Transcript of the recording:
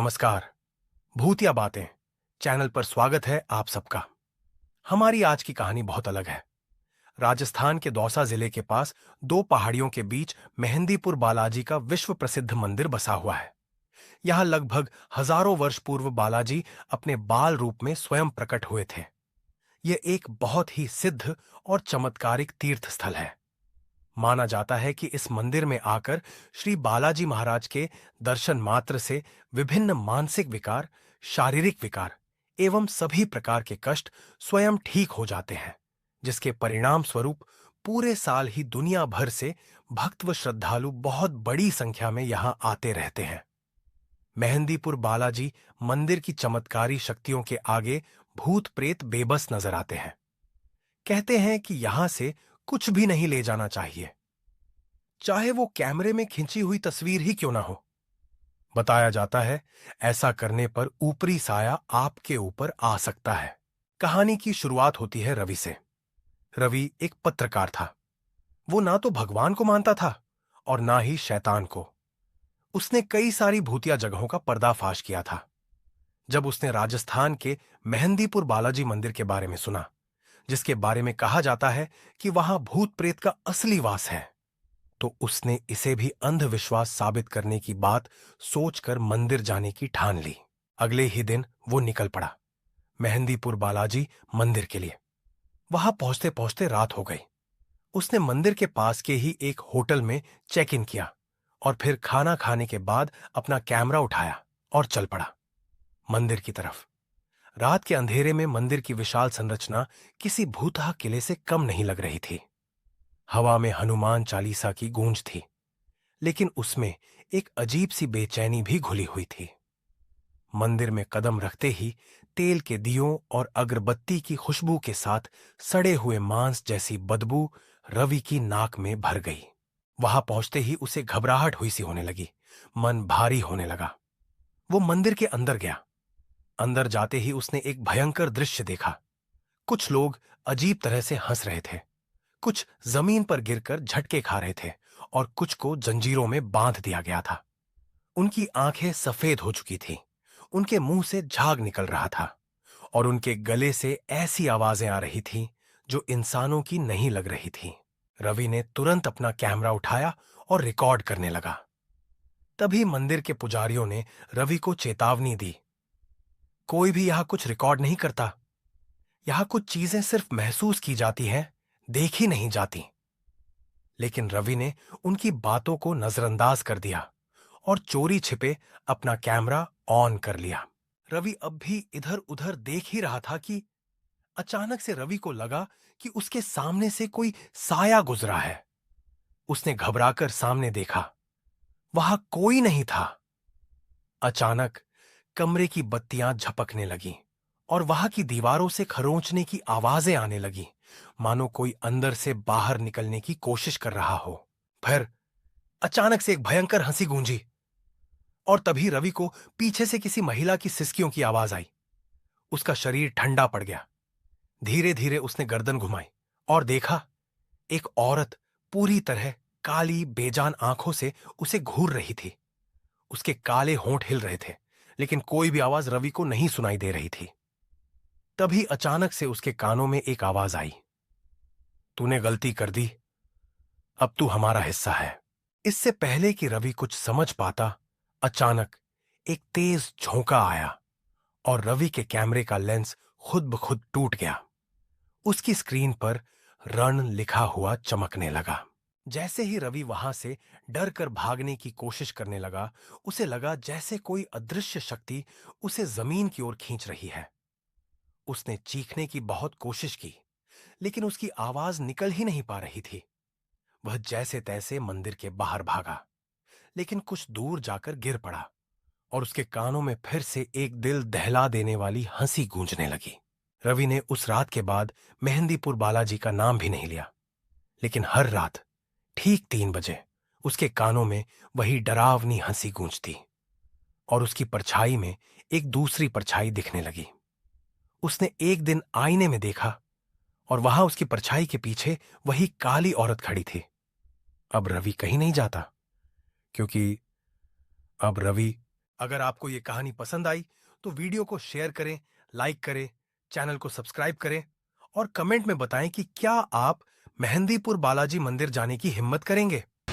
नमस्कार। भूतिया बातें चैनल पर स्वागत है आप सबका। हमारी आज की कहानी बहुत अलग है। राजस्थान के दौसा जिले के पास दो पहाड़ियों के बीच मेहंदीपुर बालाजी का विश्व प्रसिद्ध मंदिर बसा हुआ है। यहाँ लगभग हजारों वर्ष पूर्व बालाजी अपने बाल रूप में स्वयं प्रकट हुए थे। यह एक बहुत ही सिद्ध और चमत्कारिक तीर्थ स्थल है। माना जाता है कि इस मंदिर में आकर श्री बालाजी महाराज के दर्शन मात्र से विभिन्न मानसिक विकार, शारीरिक विकार एवं सभी प्रकार के कष्ट स्वयं ठीक हो जाते हैं, जिसके परिणाम स्वरूप पूरे साल ही दुनिया भर से भक्त व श्रद्धालु बहुत बड़ी संख्या में यहां आते रहते हैं। मेहंदीपुर बालाजी मंदिर की चमत्कारी शक्तियों के आगे भूत प्रेत बेबस नजर आते हैं। कहते हैं कि यहां से कुछ भी नहीं ले जाना चाहिए, चाहे वो कैमरे में खिंची हुई तस्वीर ही क्यों ना हो। बताया जाता है ऐसा करने पर ऊपरी साया आपके ऊपर आ सकता है। कहानी की शुरुआत होती है रवि से। रवि एक पत्रकार था। वो ना तो भगवान को मानता था और ना ही शैतान को। उसने कई सारी भूतिया जगहों का पर्दाफाश किया था। जब उसने राजस्थान के मेहंदीपुर बालाजी मंदिर के बारे में सुना, जिसके बारे में कहा जाता है कि वहां भूत प्रेत का असली वास है, तो उसने इसे भी अंधविश्वास साबित करने की बात सोचकर मंदिर जाने की ठान ली। अगले ही दिन वो निकल पड़ा मेहंदीपुर बालाजी मंदिर के लिए। वहां पहुंचते पहुंचते रात हो गई। उसने मंदिर के पास के ही एक होटल में चेक इन किया और फिर खाना खाने के बाद अपना कैमरा उठाया और चल पड़ा मंदिर की तरफ। रात के अंधेरे में मंदिर की विशाल संरचना किसी भूतहा किले से कम नहीं लग रही थी। हवा में हनुमान चालीसा की गूंज थी, लेकिन उसमें एक अजीब सी बेचैनी भी घुली हुई थी। मंदिर में कदम रखते ही तेल के दियों और अगरबत्ती की खुशबू के साथ सड़े हुए मांस जैसी बदबू रवि की नाक में भर गई। वहां पहुंचते ही उसे घबराहट हुई सी होने लगी। मन भारी होने लगा। वो मंदिर के अंदर गया। अंदर जाते ही उसने एक भयंकर दृश्य देखा। कुछ लोग अजीब तरह से हंस रहे थे, कुछ जमीन पर गिरकर झटके खा रहे थे और कुछ को जंजीरों में बांध दिया गया था। उनकी आंखें सफेद हो चुकी थीं, उनके मुंह से झाग निकल रहा था और उनके गले से ऐसी आवाजें आ रही थीं जो इंसानों की नहीं लग रही थीं। रवि ने तुरंत अपना कैमरा उठाया और रिकॉर्ड करने लगा। तभी मंदिर के पुजारियों ने रवि को चेतावनी दी, कोई भी यहां कुछ रिकॉर्ड नहीं करता। यहां कुछ चीजें सिर्फ महसूस की जाती हैं, देखी नहीं जाती। लेकिन रवि ने उनकी बातों को नजरअंदाज कर दिया और चोरी छिपे अपना कैमरा ऑन कर लिया। रवि अब भी इधर उधर देख ही रहा था कि अचानक से रवि को लगा कि उसके सामने से कोई साया गुजरा है। उसने घबराकर सामने देखा। वहां कोई नहीं था। अचानक कमरे की बत्तियां झपकने लगीं और वहां की दीवारों से खरोंचने की आवाजें आने लगीं, मानो कोई अंदर से बाहर निकलने की कोशिश कर रहा हो। फिर अचानक से एक भयंकर हंसी गूंजी और तभी रवि को पीछे से किसी महिला की सिसकियों की आवाज आई। उसका शरीर ठंडा पड़ गया। धीरे धीरे उसने गर्दन घुमाई और देखा, एक औरत पूरी तरह काली बेजान आंखों से उसे घूर रही थी। उसके काले होंठ हिल रहे थे, लेकिन कोई भी आवाज रवि को नहीं सुनाई दे रही थी। तभी अचानक से उसके कानों में एक आवाज आई, तूने गलती कर दी, अब तू हमारा हिस्सा है। इससे पहले कि रवि कुछ समझ पाता, अचानक एक तेज झोंका आया और रवि के कैमरे का लेंस खुद ब खुद टूट गया। उसकी स्क्रीन पर रण लिखा हुआ चमकने लगा। जैसे ही रवि वहां से डर कर भागने की कोशिश करने लगा, उसे लगा जैसे कोई अदृश्य शक्ति उसे जमीन की ओर खींच रही है। उसने चीखने की बहुत कोशिश की, लेकिन उसकी आवाज निकल ही नहीं पा रही थी। वह जैसे तैसे मंदिर के बाहर भागा, लेकिन कुछ दूर जाकर गिर पड़ा और उसके कानों में फिर से एक दिल दहला देने वाली हंसी गूंजने लगी। रवि ने उस रात के बाद मेहंदीपुर बालाजी का नाम भी नहीं लिया, लेकिन हर रात ठीक 3 बजे उसके कानों में वही डरावनी हंसी गूंजती और उसकी परछाई में एक दूसरी परछाई दिखने लगी। उसने एक दिन आईने में देखा और वहां उसकी परछाई के पीछे वही काली औरत खड़ी थी। अब रवि कहीं नहीं जाता, क्योंकि अब रवि अगर आपको ये कहानी पसंद आई तो वीडियो को शेयर करें, लाइक करें, चैनल को सब्सक्राइब करें और कमेंट में बताएं कि क्या आप मेहंदीपुर बालाजी मंदिर जाने की हिम्मत करेंगे।